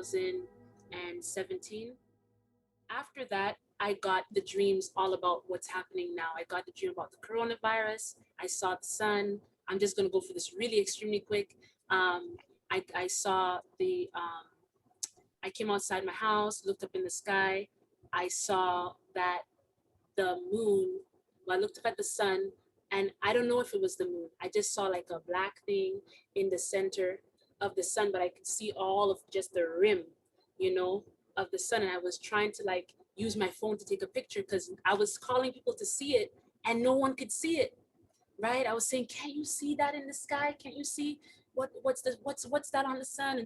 2017. After that, I got the dreams all about what's happening now. I got the dream about the coronavirus. I saw the sun. I'm just going to go for this really extremely quick. I saw I came outside my house, looked up in the sky. I saw that the moon, well, I looked up at the sun, and I don't know if it was the moon. I just saw like a black thing in the center of the sun, but I could see all of just the rim, you know, of the sun. And I was trying to like use my phone to take a picture because I was calling people to see it and no one could see it, right? I was saying, "Can you see that in the sky? Can you see what's that on the sun?"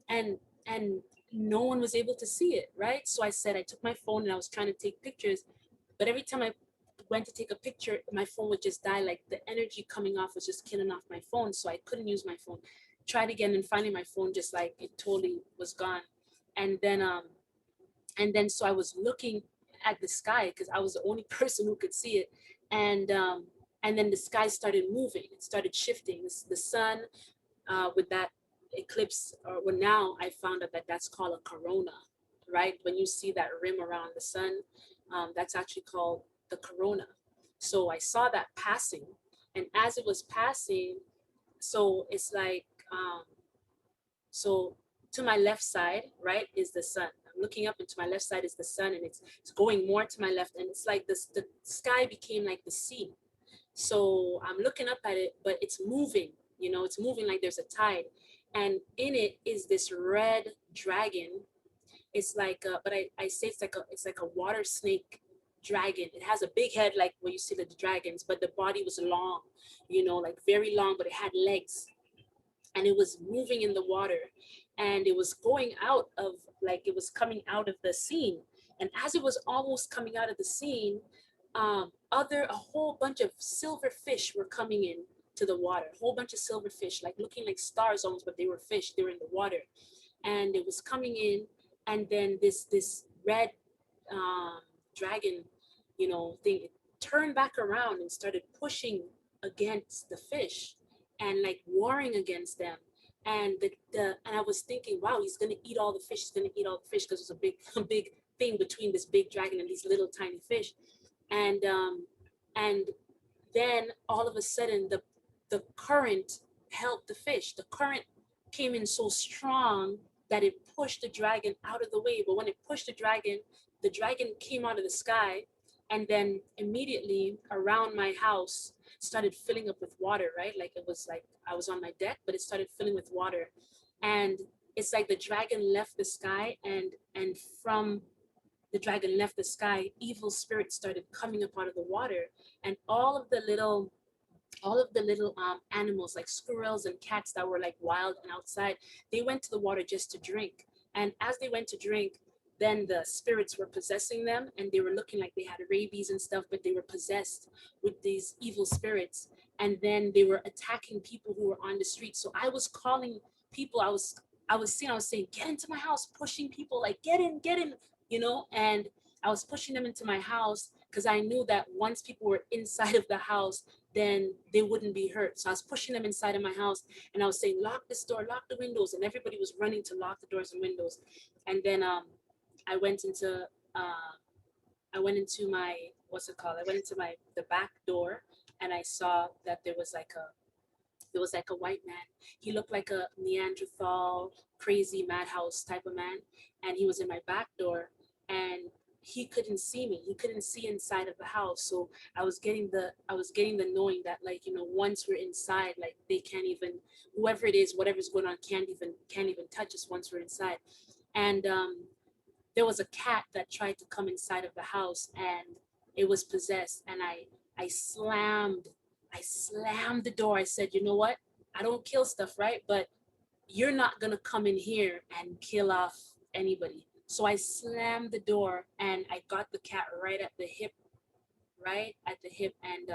And and no one was able to see it, right? So I said I took my phone and I was trying to take pictures, but every time I went to take a picture, my phone would just die. Like the energy coming off was just killing off my phone, so I couldn't use my phone. Tried again, and finally my phone just like it totally was gone. And then so I was looking at the sky because I was the only person who could see it, and then the sky started moving. It started shifting. The sun with that eclipse, or well, now I found out that that's called a corona, right? When you see that rim around the sun, that's actually called the corona. So I saw that passing, and as it was passing, so it's like so to my left side, right, is the sun. I'm looking up, and to my left side is the sun, and it's going more to my left, and it's like this, the sky became like the sea. So I'm looking up at it, but it's moving, it's moving like there's a tide. And in it is this red dragon. It's like, but I say it's like a water snake dragon. It has a big head, like where you see the dragons, but the body was long, like very long, but it had legs, and it was moving in the water, and it was going out of, like, it was coming out of the scene. And as it was almost coming out of the scene, a whole bunch of silver fish were coming in to the water, a whole bunch of silver fish, like looking like stars almost, but they were fish, they were in the water. And it was coming in, and then this red dragon, thing, it turned back around and started pushing against the fish and like warring against them. And and I was thinking, wow, he's gonna eat all the fish. He's gonna eat all the fish, because it was a big a big thing between this big dragon and these little tiny fish. And and then all of a sudden the current helped the fish. The current came in so strong that it pushed the dragon out of the way. But when it pushed the dragon came out of the sky, and then immediately around my house started filling up with water, right? Like it was like I was on my deck, but it started filling with water. And it's like the dragon left the sky, and from the dragon left the sky, evil spirits started coming up out of the water. And all of the little animals, like squirrels and cats that were like wild and outside, they went to the water just to drink. And as they went to drink, then the spirits were possessing them, and they were looking like they had rabies and stuff, but they were possessed with these evil spirits. And then they were attacking people who were on the street. So I was calling people. I was saying, get into my house, pushing people like, get in, and I was pushing them into my house because I knew that once people were inside of the house, then they wouldn't be hurt. So I was pushing them inside of my house, and I was saying, lock this door, lock the windows, and everybody was running to lock the doors and windows. And then I went into my, what's it called? I went into the back door, and I saw that there was like a white man. He looked like a Neanderthal, crazy madhouse type of man, and he was in my back door, and he couldn't see me. He couldn't see inside of the house. So I was getting the knowing that, like, once we're inside, like they can't even, whoever it is, whatever's going on, can't even touch us once we're inside. And there was a cat that tried to come inside of the house, and it was possessed. And I slammed the door. I said, you know what? I don't kill stuff, right? But you're not gonna come in here and kill off anybody. So I slammed the door, and I got the cat right at the hip, and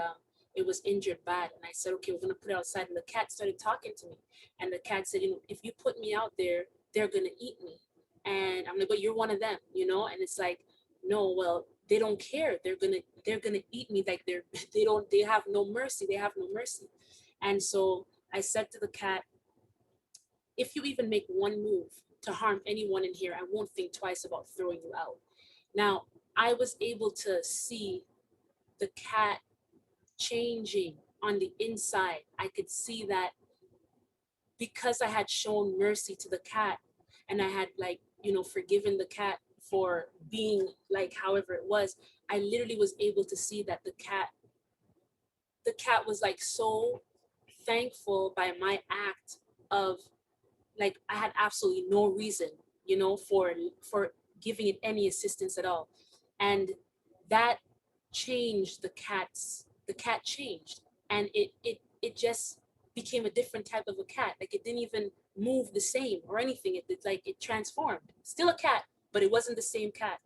it was injured bad. And I said, okay, we're gonna put it outside. And the cat started talking to me, and the cat said, if you put me out there, they're gonna eat me. And I'm like, but you're one of them, And it's like, no, well, they don't care. They're gonna eat me. Like they have no mercy. They have no mercy. And so I said to the cat, if you even make one move to harm anyone in here, I won't think twice about throwing you out. Now, I was able to see the cat changing on the inside. I could see that because I had shown mercy to the cat and I had, like, forgiven the cat for being like however it was, I literally was able to see that the cat was like so thankful by my act of, like, I had absolutely no reason, for giving it any assistance at all. And that changed the cat changed, and it just became a different type of a cat. Like, it didn't even move the same or anything. It transformed. Still a cat, but it wasn't the same cat.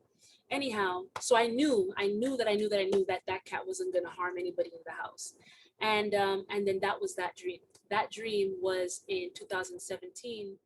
Anyhow, so I knew that that cat wasn't going to harm anybody in the house. And then that was that dream. That dream was in 2017.